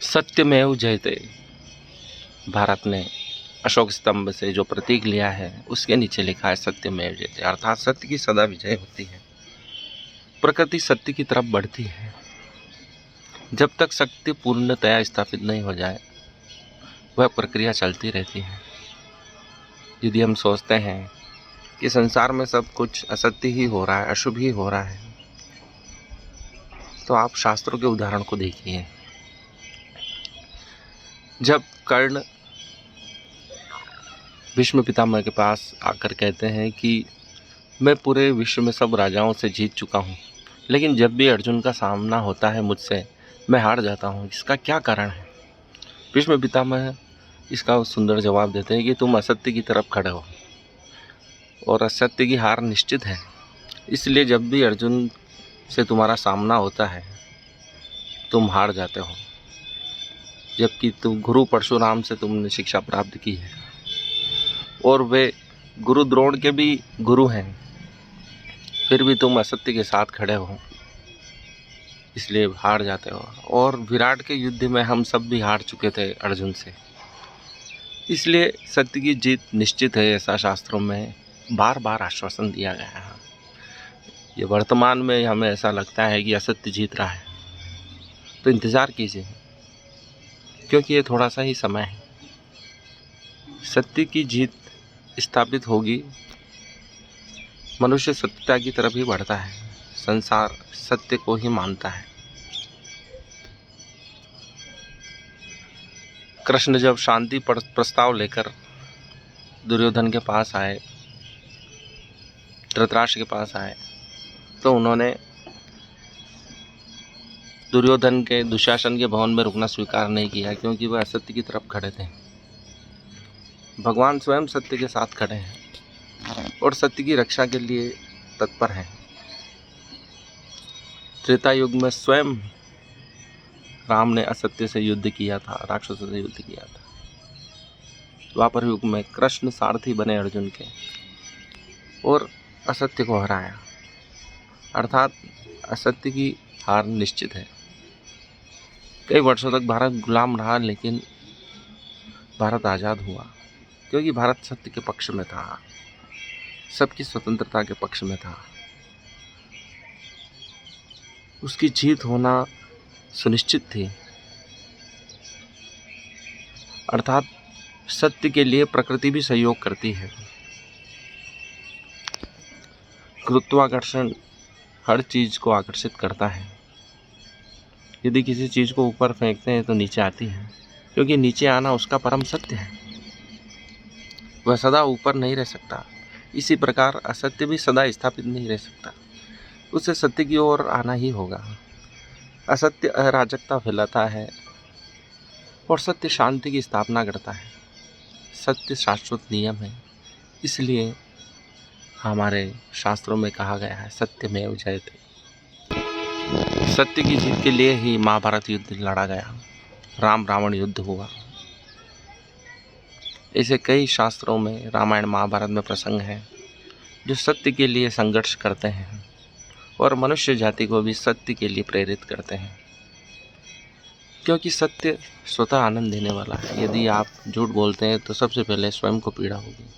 सत्यमेव जयते। भारत ने अशोक स्तंभ से जो प्रतीक लिया है उसके नीचे लिखा है सत्यमेव जयते, अर्थात सत्य की सदा विजय होती है। प्रकृति सत्य की तरफ बढ़ती है। जब तक सत्य पूर्णतया स्थापित नहीं हो जाए वह प्रक्रिया चलती रहती है। यदि हम सोचते हैं कि संसार में सब कुछ असत्य ही हो रहा है, अशुभ ही हो रहा है, तो आप शास्त्रों के उदाहरण को देखिए। जब कर्ण भीष्म पितामह के पास आकर कहते हैं कि मैं पूरे विश्व में सब राजाओं से जीत चुका हूँ, लेकिन जब भी अर्जुन का सामना होता है मुझसे मैं हार जाता हूँ, इसका क्या कारण है? भीष्म पितामह इसका सुंदर जवाब देते हैं कि तुम असत्य की तरफ खड़े हो और असत्य की हार निश्चित है। इसलिए जब भी अर्जुन से तुम्हारा सामना होता है तुम हार जाते हो, जबकि तुम गुरु परशुराम से तुमने शिक्षा प्राप्त की है और वे गुरु द्रोण के भी गुरु हैं, फिर भी तुम असत्य के साथ खड़े हो, इसलिए हार जाते हो। और विराट के युद्ध में हम सब भी हार चुके थे अर्जुन से, इसलिए सत्य की जीत निश्चित है, ऐसा शास्त्रों में बार बार आश्वासन दिया गया है। ये वर्तमान में हमें ऐसा लगता है कि असत्य जीत रहा है, तो इंतज़ार कीजिए, क्योंकि ये थोड़ा सा ही समय है। सत्य की जीत स्थापित होगी, मनुष्य सत्यता की तरफ ही बढ़ता है, संसार सत्य को ही मानता है। कृष्ण जब शांति प्रस्ताव लेकर दुर्योधन के पास आए, धृतराष्ट्र के पास आए, तो उन्होंने दुर्योधन के दुशासन के भवन में रुकना स्वीकार नहीं किया, क्योंकि वह असत्य की तरफ खड़े थे। भगवान स्वयं सत्य के साथ खड़े हैं और सत्य की रक्षा के लिए तत्पर हैं। त्रेता युग में स्वयं राम ने असत्य से युद्ध किया था, राक्षसों से युद्ध किया था। द्वापर युग में कृष्ण सारथी बने अर्जुन के और असत्य को हराया, अर्थात असत्य की हार निश्चित है। कई वर्षों तक भारत गुलाम रहा, लेकिन भारत आज़ाद हुआ, क्योंकि भारत सत्य के पक्ष में था, सबकी स्वतंत्रता के पक्ष में था। उसकी जीत होना सुनिश्चित थी, अर्थात सत्य के लिए प्रकृति भी सहयोग करती है। गुरुत्वाकर्षण हर चीज़ को आकर्षित करता है। यदि किसी चीज़ को ऊपर फेंकते हैं तो नीचे आती है, क्योंकि नीचे आना उसका परम सत्य है, वह सदा ऊपर नहीं रह सकता। इसी प्रकार असत्य भी सदा स्थापित नहीं रह सकता, उसे सत्य की ओर आना ही होगा। असत्य अराजकता फैलाता है और सत्य शांति की स्थापना करता है। सत्य शाश्वत नियम है, इसलिए हमारे शास्त्रों में कहा गया है सत्यमेव जयते। सत्य की जीत के लिए ही महाभारत युद्ध लड़ा गया, राम रावण युद्ध हुआ। ऐसे कई शास्त्रों में, रामायण महाभारत में प्रसंग हैं जो सत्य के लिए संघर्ष करते हैं और मनुष्य जाति को भी सत्य के लिए प्रेरित करते हैं, क्योंकि सत्य स्वतः आनंद देने वाला है। यदि आप झूठ बोलते हैं तो सबसे पहले स्वयं को पीड़ा होगी,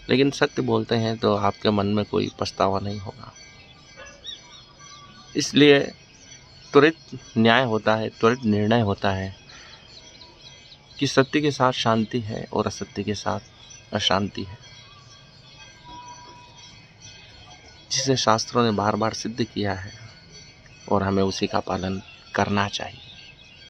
लेकिन सत्य बोलते हैं तो आपके मन में कोई पछतावा नहीं होगा। इसलिए त्वरित न्याय होता है, त्वरित निर्णय होता है कि सत्य के साथ शांति है और असत्य के साथ अशांति है, जिसे शास्त्रों ने बार बार सिद्ध किया है और हमें उसी का पालन करना चाहिए।